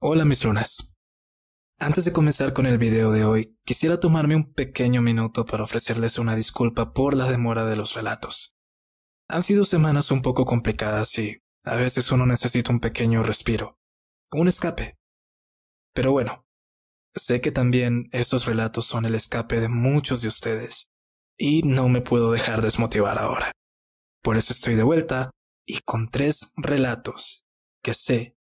Hola mis lunas. Antes de comenzar con el video de hoy, quisiera tomarme un pequeño minuto para ofrecerles una disculpa por la demora de los relatos. Han sido semanas un poco complicadas y a veces uno necesita un pequeño respiro, un escape. Pero bueno, sé que también estos relatos son el escape de muchos de ustedes y no me puedo dejar desmotivar ahora. Por eso estoy de vuelta y con 3 relatos que sé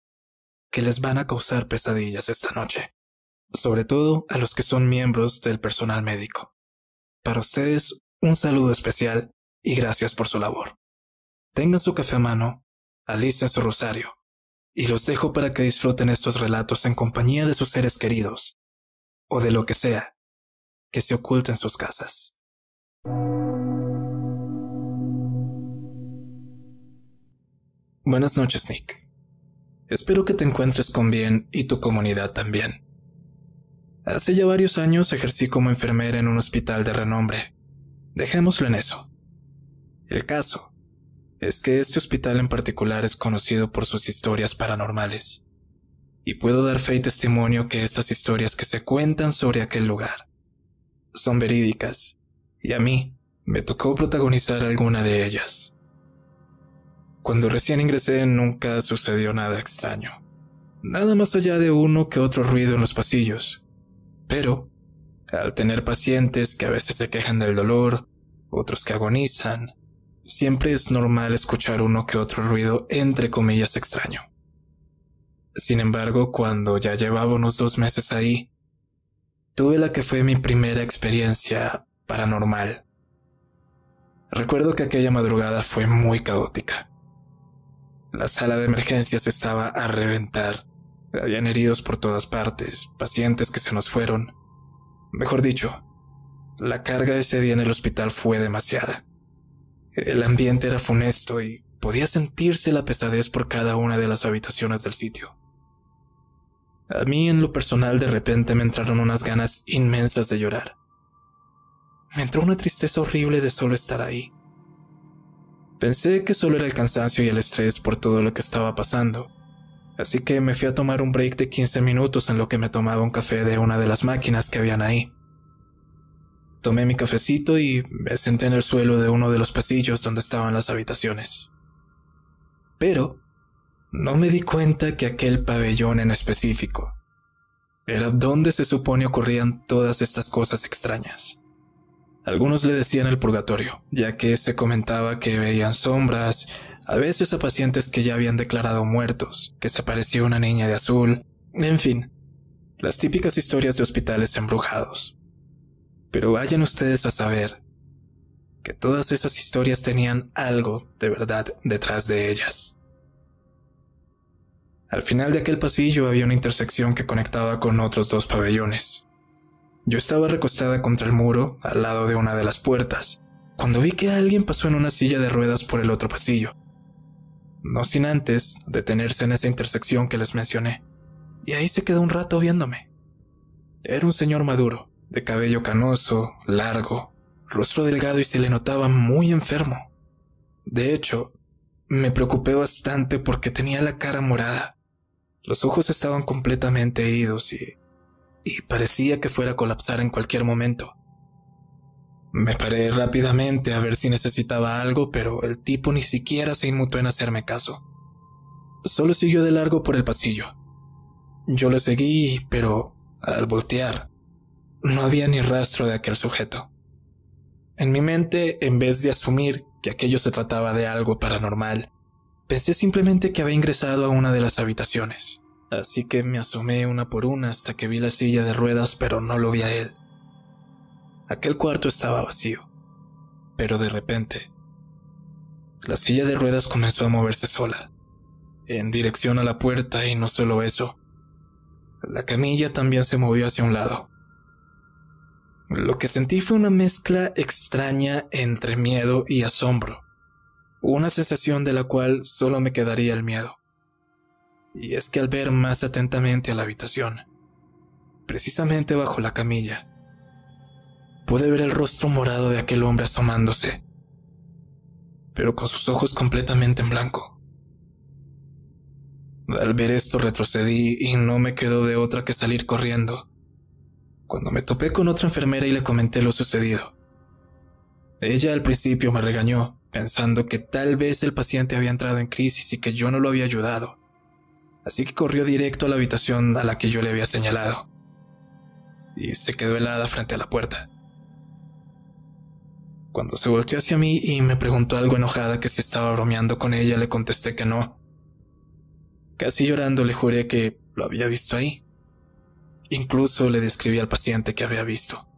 que les van a causar pesadillas esta noche. Sobre todo a los que son miembros del personal médico. Para ustedes, un saludo especial y gracias por su labor. Tengan su café a mano, alisten su rosario, y los dejo para que disfruten estos relatos en compañía de sus seres queridos, o de lo que sea que se oculte en sus casas. Buenas noches, Nick. Espero que te encuentres con bien y tu comunidad también. Hace ya varios años ejercí como enfermera en un hospital de renombre. Dejémoslo en eso. El caso es que este hospital en particular es conocido por sus historias paranormales. Y puedo dar fe y testimonio que estas historias que se cuentan sobre aquel lugar son verídicas, y a mí me tocó protagonizar alguna de ellas. Cuando recién ingresé nunca sucedió nada extraño. Nada más allá de uno que otro ruido en los pasillos. Pero, al tener pacientes que a veces se quejan del dolor, otros que agonizan, siempre es normal escuchar uno que otro ruido entre comillas extraño. Sin embargo, cuando ya llevaba unos 2 meses ahí, tuve la que fue mi primera experiencia paranormal. Recuerdo que aquella madrugada fue muy caótica. La sala de emergencias estaba a reventar. Habían heridos por todas partes, pacientes que se nos fueron. Mejor dicho, la carga ese día en el hospital fue demasiada. El ambiente era funesto y podía sentirse la pesadez por cada una de las habitaciones del sitio. A mí, en lo personal, de repente me entraron unas ganas inmensas de llorar. Me entró una tristeza horrible de solo estar ahí. Pensé que solo era el cansancio y el estrés por todo lo que estaba pasando, así que me fui a tomar un break de 15 minutos en lo que me tomaba un café de una de las máquinas que habían ahí. Tomé mi cafecito y me senté en el suelo de uno de los pasillos donde estaban las habitaciones. Pero no me di cuenta que aquel pabellón en específico era donde se supone ocurrían todas estas cosas extrañas. Algunos le decían el purgatorio, ya que se comentaba que veían sombras, a veces a pacientes que ya habían declarado muertos, que se aparecía una niña de azul, en fin, las típicas historias de hospitales embrujados. Pero vayan ustedes a saber que todas esas historias tenían algo de verdad detrás de ellas. Al final de aquel pasillo había una intersección que conectaba con otros 2 pabellones. Yo estaba recostada contra el muro, al lado de una de las puertas, cuando vi que alguien pasó en una silla de ruedas por el otro pasillo. No sin antes detenerse en esa intersección que les mencioné, y ahí se quedó un rato viéndome. Era un señor maduro, de cabello canoso, largo, rostro delgado y se le notaba muy enfermo. De hecho, me preocupé bastante porque tenía la cara morada. Los ojos estaban completamente idos y parecía que fuera a colapsar en cualquier momento. Me paré rápidamente a ver si necesitaba algo, pero el tipo ni siquiera se inmutó en hacerme caso. Solo siguió de largo por el pasillo. Yo le seguí, pero al voltear, no había ni rastro de aquel sujeto. En mi mente, en vez de asumir que aquello se trataba de algo paranormal, pensé simplemente que había ingresado a una de las habitaciones. Así que me asomé una por una hasta que vi la silla de ruedas, pero no lo vi a él. Aquel cuarto estaba vacío, pero de repente, la silla de ruedas comenzó a moverse sola, en dirección a la puerta, y no solo eso, la camilla también se movió hacia un lado. Lo que sentí fue una mezcla extraña entre miedo y asombro, una sensación de la cual solo me quedaría el miedo. Y es que al ver más atentamente a la habitación, precisamente bajo la camilla. Pude ver el rostro morado de aquel hombre asomándose, pero con sus ojos completamente en blanco. Al ver esto retrocedí y no me quedó de otra que salir corriendo, cuando me topé con otra enfermera y le comenté lo sucedido. Ella al principio me regañó, pensando que tal vez el paciente había entrado en crisis y que yo no lo había ayudado, así que corrió directo a la habitación a la que yo le había señalado, y se quedó helada frente a la puerta. Cuando se volteó hacia mí y me preguntó algo enojada que si estaba bromeando con ella, le contesté que no. Casi llorando le juré que lo había visto ahí. Incluso le describí al paciente que había visto.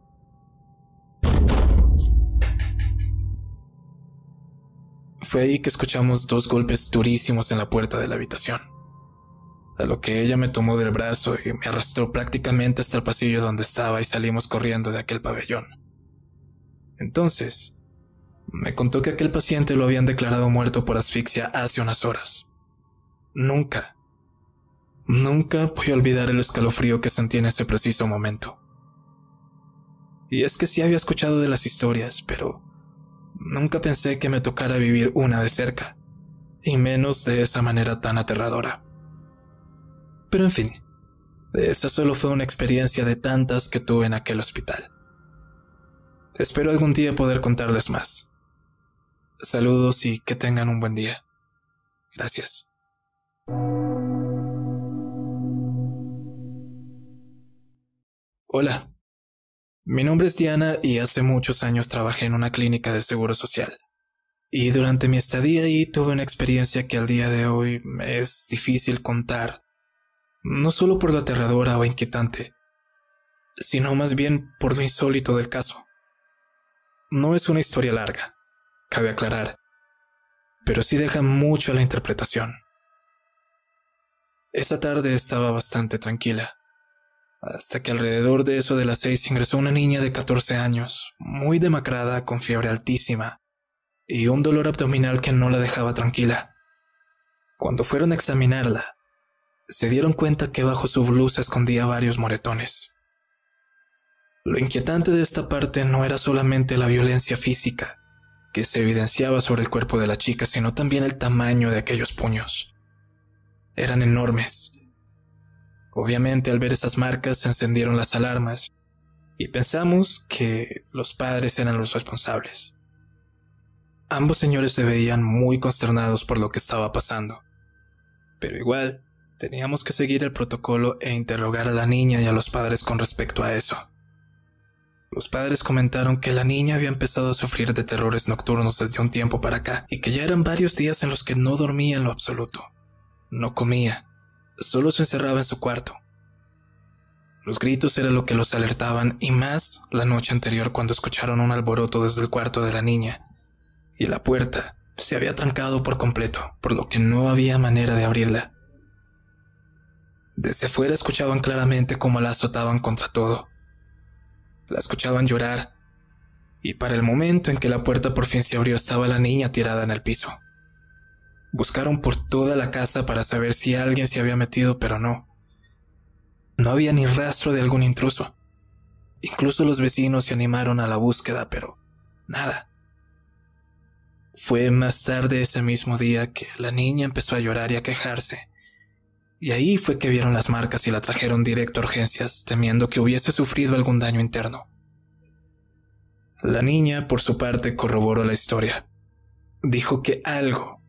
Fue ahí que escuchamos 2 golpes durísimos en la puerta de la habitación, a lo que ella me tomó del brazo y me arrastró prácticamente hasta el pasillo donde estaba y salimos corriendo de aquel pabellón. Entonces, me contó que aquel paciente lo habían declarado muerto por asfixia hace unas horas. Nunca voy a olvidar el escalofrío que sentí en ese preciso momento. Y es que sí había escuchado de las historias, pero nunca pensé que me tocara vivir una de cerca, y menos de esa manera tan aterradora. Pero en fin, esa solo fue una experiencia de tantas que tuve en aquel hospital. Espero algún día poder contarles más. Saludos y que tengan un buen día. Gracias. Hola, mi nombre es Diana y hace muchos años trabajé en una clínica de seguro social. Y durante mi estadía ahí tuve una experiencia que al día de hoy me es difícil contar, no solo por lo aterradora o inquietante, sino más bien por lo insólito del caso. No es una historia larga, cabe aclarar, pero sí deja mucho a la interpretación. Esa tarde estaba bastante tranquila, hasta que alrededor de eso de las 6 ingresó una niña de 14 años, muy demacrada, con fiebre altísima y un dolor abdominal que no la dejaba tranquila. Cuando fueron a examinarla, se dieron cuenta que bajo su blusa escondía varios moretones. Lo inquietante de esta parte no era solamente la violencia física que se evidenciaba sobre el cuerpo de la chica, sino también el tamaño de aquellos puños. Eran enormes. Obviamente, al ver esas marcas se encendieron las alarmas y pensamos que los padres eran los responsables. Ambos señores se veían muy consternados por lo que estaba pasando, pero igual teníamos que seguir el protocolo e interrogar a la niña y a los padres con respecto a eso. Los padres comentaron que la niña había empezado a sufrir de terrores nocturnos desde un tiempo para acá y que ya eran varios días en los que no dormía en lo absoluto. No comía, solo se encerraba en su cuarto. Los gritos era lo que los alertaban, y más la noche anterior cuando escucharon un alboroto desde el cuarto de la niña, y la puerta se había trancado por completo, por lo que no había manera de abrirla. Desde afuera escuchaban claramente cómo la azotaban contra todo. La escuchaban llorar, y para el momento en que la puerta por fin se abrió estaba la niña tirada en el piso. Buscaron por toda la casa para saber si alguien se había metido, pero no. No había ni rastro de algún intruso. Incluso los vecinos se animaron a la búsqueda, pero nada. Fue más tarde ese mismo día que la niña empezó a llorar y a quejarse. Y ahí fue que vieron las marcas y la trajeron directo a urgencias, temiendo que hubiese sufrido algún daño interno. La niña, por su parte, corroboró la historia. Dijo que algo,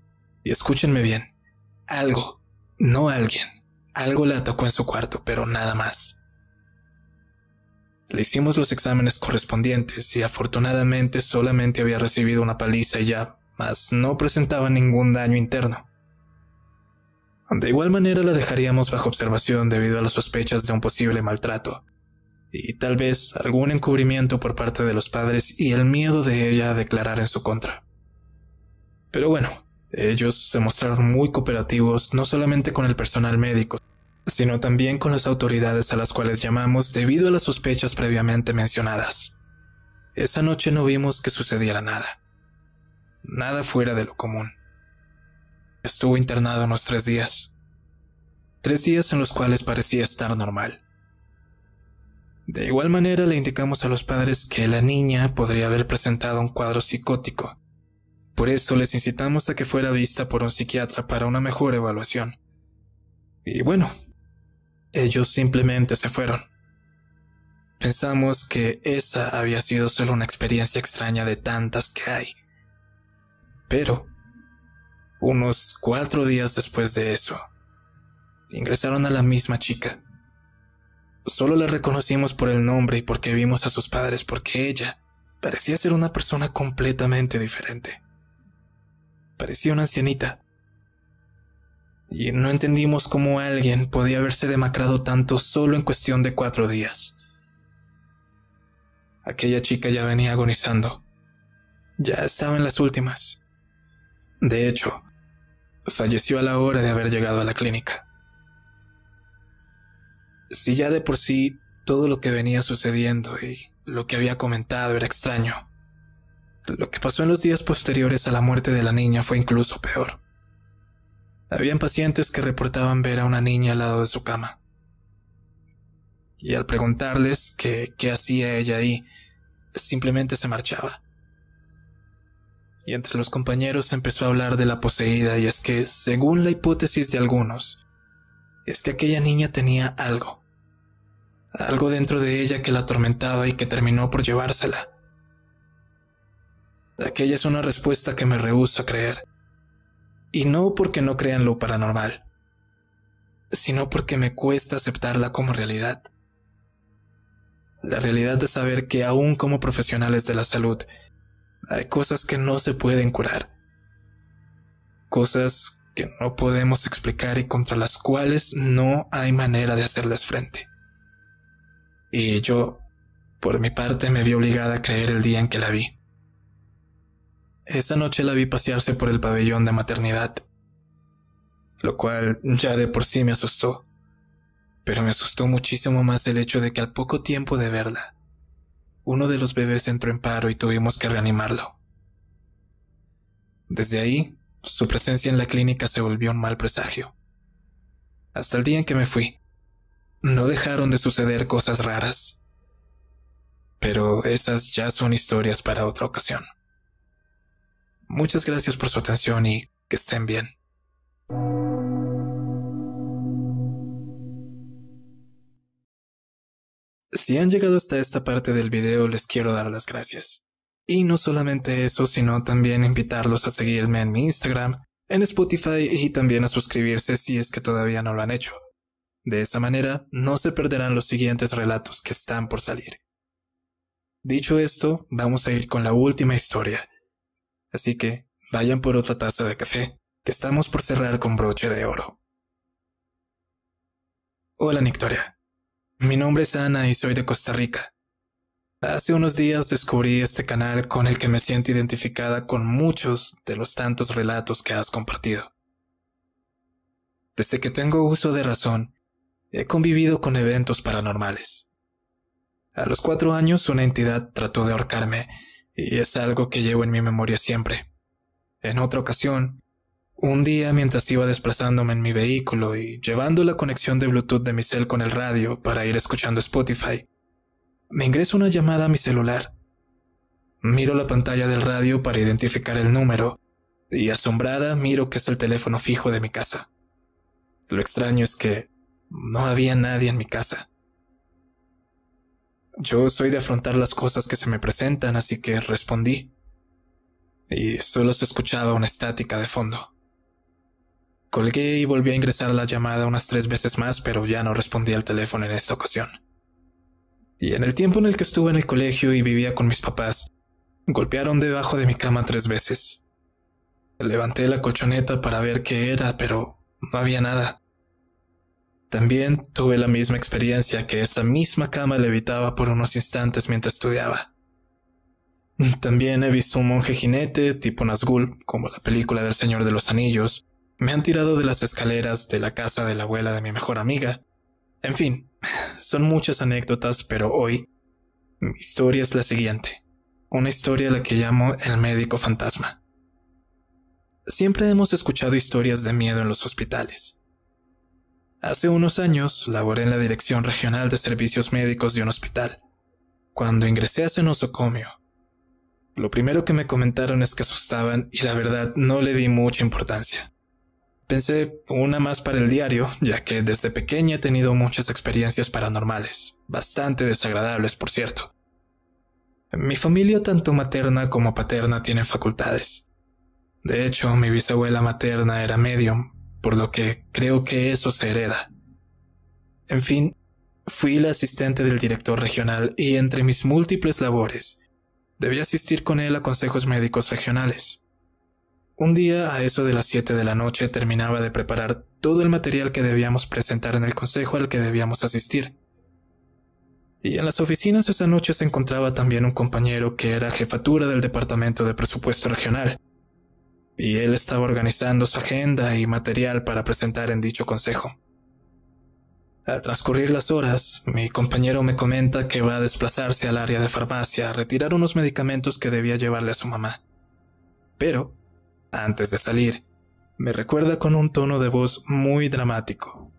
y escúchenme bien, algo, no alguien, algo la atacó en su cuarto, pero nada más. Le hicimos los exámenes correspondientes y afortunadamente solamente había recibido una paliza y ya, mas no presentaba ningún daño interno. De igual manera la dejaríamos bajo observación debido a las sospechas de un posible maltrato, y tal vez algún encubrimiento por parte de los padres y el miedo de ella a declarar en su contra. Pero bueno, ellos se mostraron muy cooperativos no solamente con el personal médico, sino también con las autoridades a las cuales llamamos debido a las sospechas previamente mencionadas. Esa noche no vimos que sucediera nada. Nada fuera de lo común. Estuvo internado unos 3 días. 3 días en los cuales parecía estar normal. De igual manera le indicamos a los padres que la niña podría haber presentado un cuadro psicótico. Por eso les incitamos a que fuera vista por un psiquiatra para una mejor evaluación. Y bueno, ellos simplemente se fueron. Pensamos que esa había sido solo una experiencia extraña de tantas que hay. Pero, unos 4 días después de eso, ingresaron a la misma chica. Solo la reconocimos por el nombre y porque vimos a sus padres, porque ella parecía ser una persona completamente diferente. Parecía una ancianita. Y no entendimos cómo alguien podía haberse demacrado tanto solo en cuestión de 4 días. Aquella chica ya venía agonizando. Ya estaba en las últimas. De hecho, falleció a la hora de haber llegado a la clínica. Si ya de por sí todo lo que venía sucediendo y lo que había comentado era extraño, lo que pasó en los días posteriores a la muerte de la niña fue incluso peor. Habían pacientes que reportaban ver a una niña al lado de su cama. Y al preguntarles qué hacía ella ahí, simplemente se marchaba. Y entre los compañeros se empezó a hablar de la poseída, y es que, según la hipótesis de algunos, es que aquella niña tenía algo dentro de ella que la atormentaba y que terminó por llevársela. Aquella es una respuesta que me rehúso a creer. Y no porque no crea en lo paranormal, sino porque me cuesta aceptarla como realidad. La realidad de saber que aún como profesionales de la salud, hay cosas que no se pueden curar. Cosas que no podemos explicar y contra las cuales no hay manera de hacerles frente. Y yo, por mi parte, me vi obligada a creer el día en que la vi. Esa noche la vi pasearse por el pabellón de maternidad, lo cual ya de por sí me asustó. Pero me asustó muchísimo más el hecho de que al poco tiempo de verla, uno de los bebés entró en paro y tuvimos que reanimarlo. Desde ahí, su presencia en la clínica se volvió un mal presagio. Hasta el día en que me fui, no dejaron de suceder cosas raras. Pero esas ya son historias para otra ocasión. Muchas gracias por su atención y que estén bien. Si han llegado hasta esta parte del video, les quiero dar las gracias. Y no solamente eso, sino también invitarlos a seguirme en mi Instagram, en Spotify y también a suscribirse si es que todavía no lo han hecho. De esa manera, no se perderán los siguientes relatos que están por salir. Dicho esto, vamos a ir con la última historia. Así que, vayan por otra taza de café, que estamos por cerrar con broche de oro. Hola, Nictoria. Mi nombre es Ana y soy de Costa Rica. Hace unos días descubrí este canal con el que me siento identificada con muchos de los tantos relatos que has compartido. Desde que tengo uso de razón, he convivido con eventos paranormales. A los 4 años una entidad trató de ahorcarme y es algo que llevo en mi memoria siempre. En otra ocasión, un día mientras iba desplazándome en mi vehículo y llevando la conexión de Bluetooth de mi cel con el radio para ir escuchando Spotify, me ingresa una llamada a mi celular. Miro la pantalla del radio para identificar el número y asombrada miro que es el teléfono fijo de mi casa. Lo extraño es que no había nadie en mi casa. Yo soy de afrontar las cosas que se me presentan, así que respondí. Y solo se escuchaba una estática de fondo. Colgué y volví a ingresar la llamada unas 3 veces más, pero ya no respondí al teléfono en esta ocasión. Y en el tiempo en el que estuve en el colegio y vivía con mis papás, golpearon debajo de mi cama 3 veces. Levanté la colchoneta para ver qué era, pero no había nada. También tuve la misma experiencia que esa misma cama levitaba por unos instantes mientras estudiaba. También he visto un monje jinete tipo Nazgûl, como la película del Señor de los Anillos. Me han tirado de las escaleras de la casa de la abuela de mi mejor amiga. En fin, son muchas anécdotas, pero hoy mi historia es la siguiente. Una historia a la que llamo el médico fantasma. Siempre hemos escuchado historias de miedo en los hospitales. Hace unos años laboré en la Dirección Regional de Servicios Médicos de un hospital. Cuando ingresé a ese nosocomio, lo primero que me comentaron es que asustaban y la verdad no le di mucha importancia. Pensé una más para el diario, ya que desde pequeña he tenido muchas experiencias paranormales, bastante desagradables por cierto. Mi familia tanto materna como paterna tienen facultades. De hecho, mi bisabuela materna era medium, por lo que creo que eso se hereda. En fin, fui la asistente del director regional y entre mis múltiples labores, debía asistir con él a consejos médicos regionales. Un día, a eso de las 7 de la noche, terminaba de preparar todo el material que debíamos presentar en el consejo al que debíamos asistir. Y en las oficinas esa noche se encontraba también un compañero que era jefatura del departamento de presupuesto regional, y él estaba organizando su agenda y material para presentar en dicho consejo. Al transcurrir las horas, mi compañero me comenta que va a desplazarse al área de farmacia a retirar unos medicamentos que debía llevarle a su mamá. Pero, antes de salir, me recuerda con un tono de voz muy dramático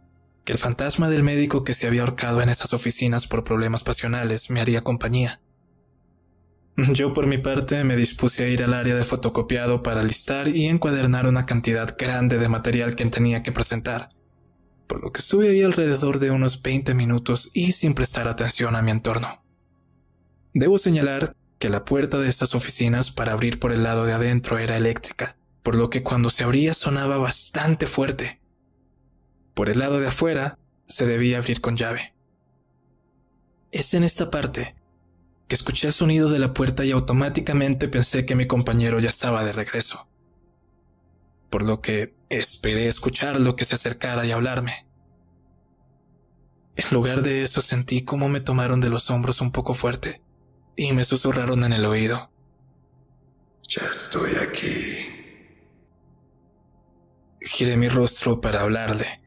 que el fantasma del médico que se había ahorcado en esas oficinas por problemas pasionales me haría compañía. Yo por mi parte me dispuse a ir al área de fotocopiado para listar y encuadernar una cantidad grande de material que tenía que presentar, por lo que estuve ahí alrededor de unos 20 minutos y sin prestar atención a mi entorno. Debo señalar que la puerta de estas oficinas para abrir por el lado de adentro era eléctrica, por lo que cuando se abría sonaba bastante fuerte. Por el lado de afuera se debía abrir con llave. Es en esta parte que escuché el sonido de la puerta y automáticamente pensé que mi compañero ya estaba de regreso, por lo que esperé escucharlo que se acercara y hablarme. En lugar de eso sentí cómo me tomaron de los hombros un poco fuerte y me susurraron en el oído: «Ya estoy aquí». Giré mi rostro para hablarle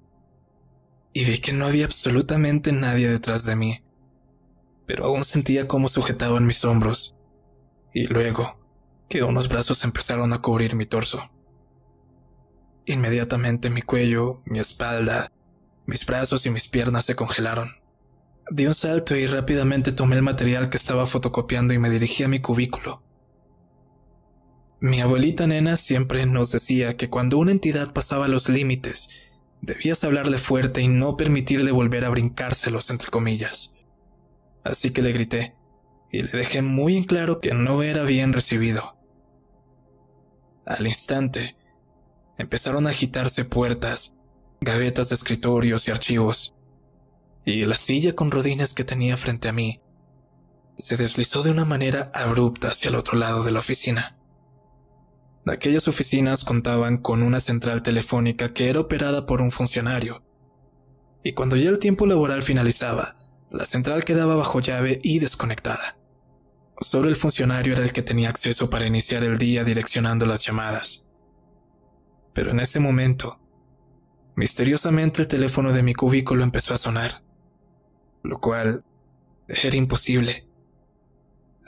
y vi que no había absolutamente nadie detrás de mí, pero aún sentía cómo sujetaban mis hombros y luego que unos brazos empezaron a cubrir mi torso. Inmediatamente mi cuello, mi espalda, mis brazos y mis piernas se congelaron. Di un salto y rápidamente tomé el material que estaba fotocopiando y me dirigí a mi cubículo. Mi abuelita nena siempre nos decía que cuando una entidad pasaba los límites, debías hablarle fuerte y no permitirle volver a brincárselos, entre comillas. Así que le grité y le dejé muy en claro que no era bien recibido. Al instante, empezaron a agitarse puertas, gavetas de escritorios y archivos, y la silla con rodines que tenía frente a mí se deslizó de una manera abrupta hacia el otro lado de la oficina. Aquellas oficinas contaban con una central telefónica que era operada por un funcionario, y cuando ya el tiempo laboral finalizaba, la central quedaba bajo llave y desconectada. Solo el funcionario era el que tenía acceso para iniciar el día direccionando las llamadas. Pero en ese momento, misteriosamente el teléfono de mi cubículo empezó a sonar, lo cual era imposible.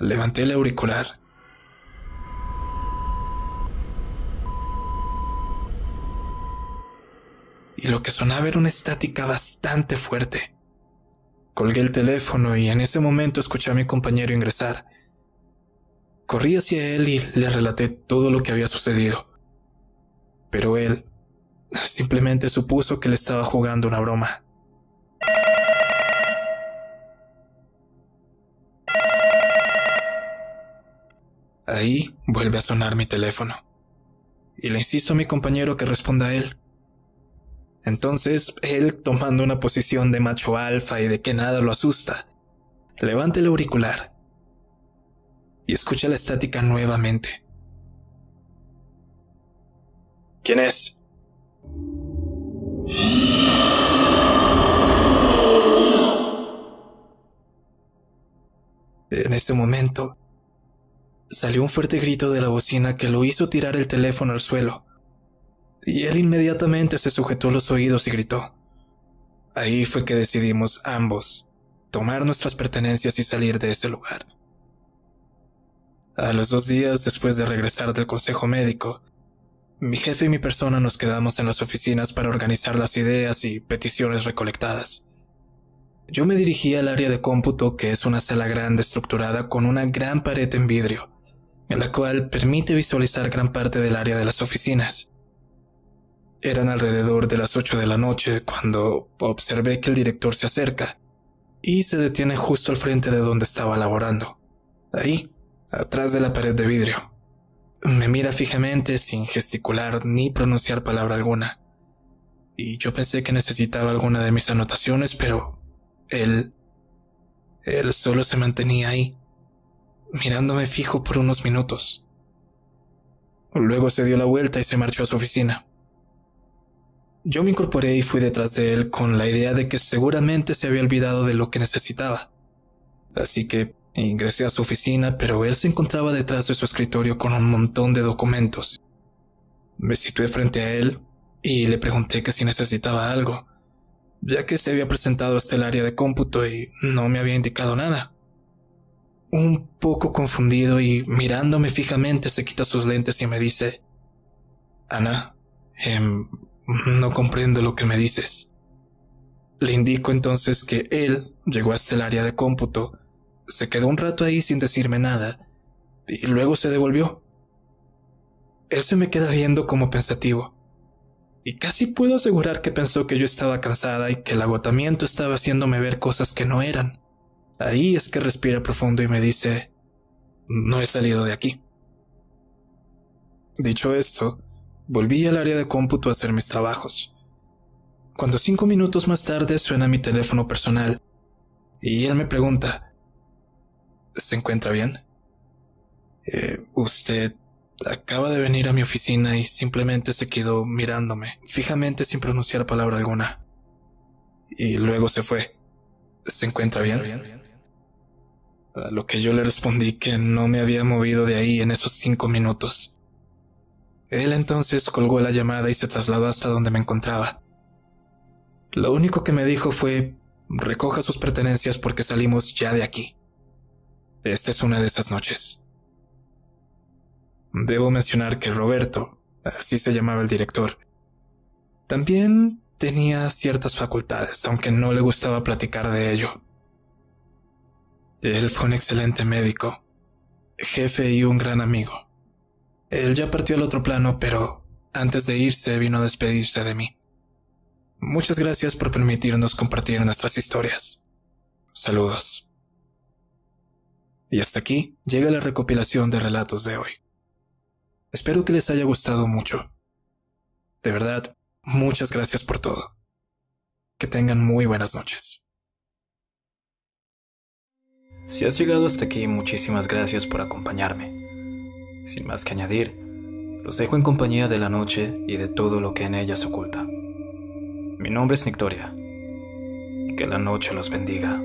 Levanté el auricular y lo que sonaba era una estática bastante fuerte. Colgué el teléfono y en ese momento escuché a mi compañero ingresar. Corrí hacia él y le relaté todo lo que había sucedido, pero él simplemente supuso que le estaba jugando una broma. Ahí vuelve a sonar mi teléfono y le insisto a mi compañero que responda a él. Entonces, él, tomando una posición de macho alfa y de que nada lo asusta, levanta el auricular y escucha la estática nuevamente. ¿Quién es? En ese momento, salió un fuerte grito de la bocina que lo hizo tirar el teléfono al suelo. Y él inmediatamente se sujetó los oídos y gritó. Ahí fue que decidimos ambos tomar nuestras pertenencias y salir de ese lugar. A los 2 días después de regresar del consejo médico, Mi jefe y mi persona nos quedamos en las oficinas para organizar las ideas y peticiones recolectadas. Yo me dirigí al área de cómputo, que es una sala grande estructurada con una gran pared en vidrio, en la cual permite visualizar gran parte del área de las oficinas. Eran alrededor de las 8 de la noche cuando observé que el director se acerca y se detiene justo al frente de donde estaba laborando, ahí, atrás de la pared de vidrio. Me mira fijamente sin gesticular ni pronunciar palabra alguna, y yo pensé que necesitaba alguna de mis anotaciones, pero él solo se mantenía ahí, mirándome fijo por unos minutos. Luego se dio la vuelta y se marchó a su oficina. Yo me incorporé y fui detrás de él con la idea de que seguramente se había olvidado de lo que necesitaba. Así que ingresé a su oficina, pero él se encontraba detrás de su escritorio con un montón de documentos. Me situé frente a él y le pregunté que si necesitaba algo, ya que se había presentado hasta el área de cómputo y no me había indicado nada. Un poco confundido y mirándome fijamente, se quita sus lentes y me dice: Ana, no comprendo lo que me dices. Le indico entonces que él llegó hasta el área de cómputo, se quedó un rato ahí sin decirme nada y luego se devolvió. Él se me queda viendo como pensativo, y casi puedo asegurar que pensó que yo estaba cansada y que el agotamiento estaba haciéndome ver cosas que no eran. Ahí es que respira profundo y me dice: no he salido de aquí. Dicho esto, volví al área de cómputo a hacer mis trabajos. Cuando 5 minutos más tarde suena mi teléfono personal y él me pregunta: ¿se encuentra bien? Usted acaba de venir a mi oficina y simplemente se quedó mirándome fijamente sin pronunciar palabra alguna. Y luego se fue. ¿Se encuentra bien? A lo que yo le respondí que no me había movido de ahí en esos 5 minutos. Él entonces colgó la llamada y se trasladó hasta donde me encontraba. Lo único que me dijo fue: recoja sus pertenencias porque salimos ya de aquí. Esta es una de esas noches. Debo mencionar que Roberto, así se llamaba el director, también tenía ciertas facultades, aunque no le gustaba platicar de ello. Él fue un excelente médico, jefe y un gran amigo. Él ya partió al otro plano, pero antes de irse vino a despedirse de mí. Muchas gracias por permitirnos compartir nuestras historias. Saludos. Y hasta aquí llega la recopilación de relatos de hoy. Espero que les haya gustado mucho. De verdad, muchas gracias por todo. Que tengan muy buenas noches. Si has llegado hasta aquí, muchísimas gracias por acompañarme. Sin más que añadir, los dejo en compañía de la noche y de todo lo que en ella se oculta. Mi nombre es Nictoria, y que la noche los bendiga.